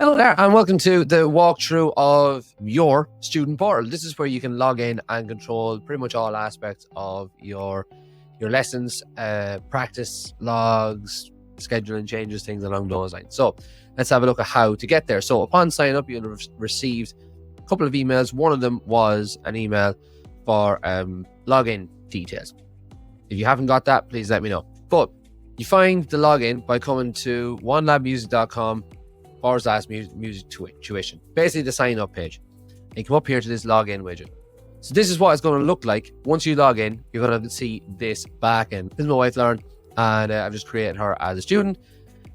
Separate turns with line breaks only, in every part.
Hello there, and welcome to the walkthrough of your student portal. This is where you can log in and control pretty much all aspects of your lessons, practice, logs, scheduling changes, things along those lines. So let's have a look at how to get there. So upon sign up, you'll have received a couple of emails. One of them was an email for login details. If you haven't got that, please let me know. But you find the login by coming to onelabmusic.com/music tuition. Basically the sign up page. And you come up here to this login widget. So this is what it's going to look like. Once you log in, you're going to see this back end. This is my wife, Lauren, and I've just created her as a student.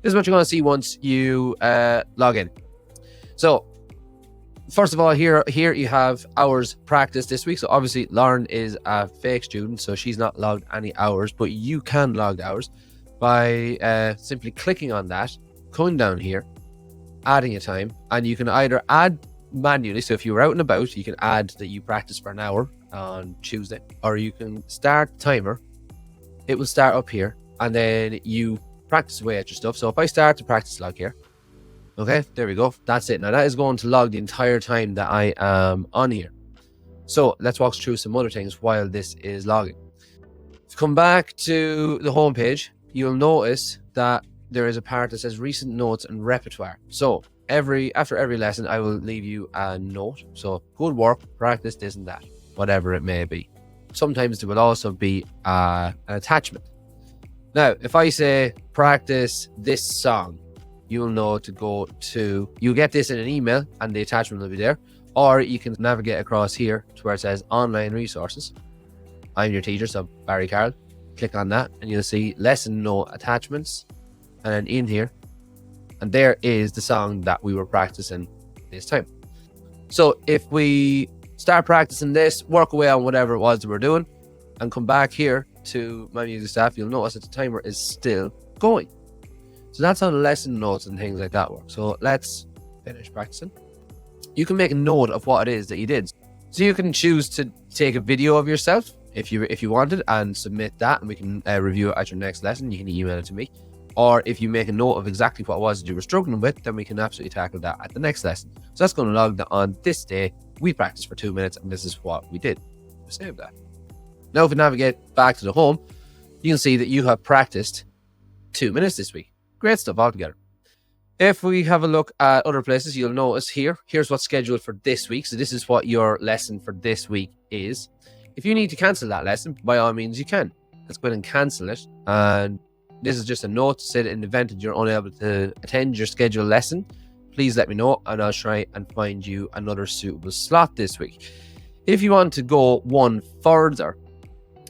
This is what you're going to see once you log in. So first of all, here you have hours practice this week. So obviously Lauren is a fake student, so she's not logged any hours, but you can log hours by simply clicking on that, coming down here, adding a time, and you can either add manually. So if you were out and about, you can add that you practice for an hour on Tuesday, or you can start timer. It will start up here, and then you practice away at your stuff. So if I start the practice log here, okay, there we go. That's it. Now that is going to log the entire time that I am on here. So let's walk through some other things while this is logging. To come back to the home page, you'll notice that there is a part that says recent notes and repertoire. So after every lesson, I will leave you a note. So good work, practice this and that, whatever it may be. Sometimes there will also be an attachment. Now, if I say practice this song, you'll know to go to, you'll get this in an email and the attachment will be there. Or you can navigate across here to where it says online resources. I'm your teacher, so Barry Carroll. Click on that and you'll see lesson note attachments. And then in here, and there is the song that we were practicing this time. So if we start practicing this, work away on whatever it was that we're doing, and come back here to my music staff, you'll notice that the timer is still going. So that's how the lesson notes and things like that work. So let's finish practicing. You can make a note of what it is that you did. So you can choose to take a video of yourself if you wanted and submit that, and we can review it at your next lesson. You can email it to me. Or if you make a note of exactly what it was that you were struggling with, then we can absolutely tackle that at the next lesson. So that's going to log that on this day. We practiced for 2 minutes and this is what we did. Save that. Now if we navigate back to the home, you can see that you have practiced 2 minutes this week. Great stuff altogether. If we have a look at other places, you'll notice here's what's scheduled for this week. So this is what your lesson for this week is. If you need to cancel that lesson, by all means you can. Let's go ahead and cancel it. And this is just a note to say that in the event that you're unable to attend your scheduled lesson, please let me know and I'll try and find you another suitable slot this week. If you want to go one further,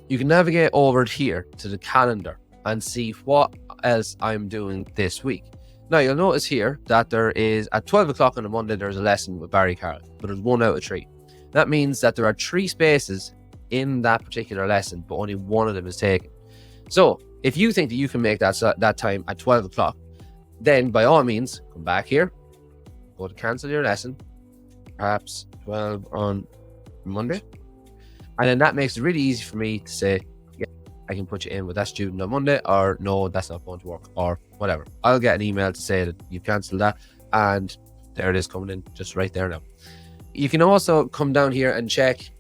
you can navigate over here to the calendar and see what else I'm doing this week. Now you'll notice here that there is at 12 o'clock on a Monday, there's a lesson with Barry Carroll, but there's 1 out of 3. That means that there are 3 spaces in that particular lesson, but only 1 of them is taken. So if you think that you can make that time at 12 o'clock, then by all means, come back here, go to cancel your lesson, perhaps 12 on Monday. And then that makes it really easy for me to say, yeah, I can put you in with that student on Monday, or no, that's not going to work, or whatever. I'll get an email to say that you've cancelled that, and there it is coming in just right there now. You can also come down here and check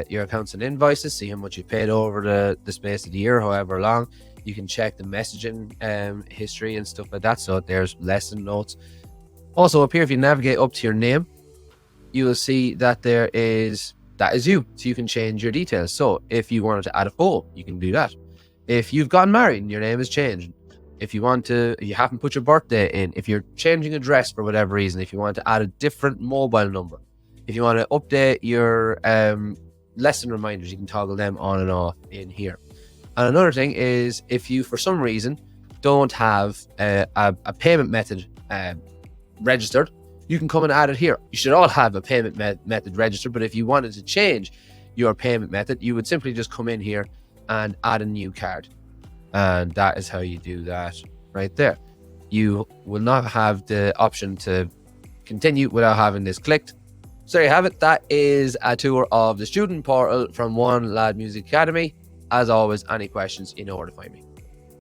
your accounts and invoices, see how much you paid over the space of the year, however long. You can check the messaging history and stuff like that. So there's lesson notes. Also up here, if you navigate up to your name, you will see that that is you. So you can change your details. So if you wanted to add a photo, you can do that. If you've gotten married and your name is changed, if you haven't put your birthday in, if you're changing address for whatever reason, if you want to add a different mobile number, if you want to update your lesson reminders, you can toggle them on and off in here. And another thing is, if you for some reason don't have a payment method registered, you can come and add it here. You should all have a payment method registered, but if you wanted to change your payment method, you would simply just come in here and add a new card. And that is how you do that right there. You will not have the option to continue without having this clicked. So there you have it. That is a tour of the student portal from One Lad Music Academy. As always, any questions, you know where to find me.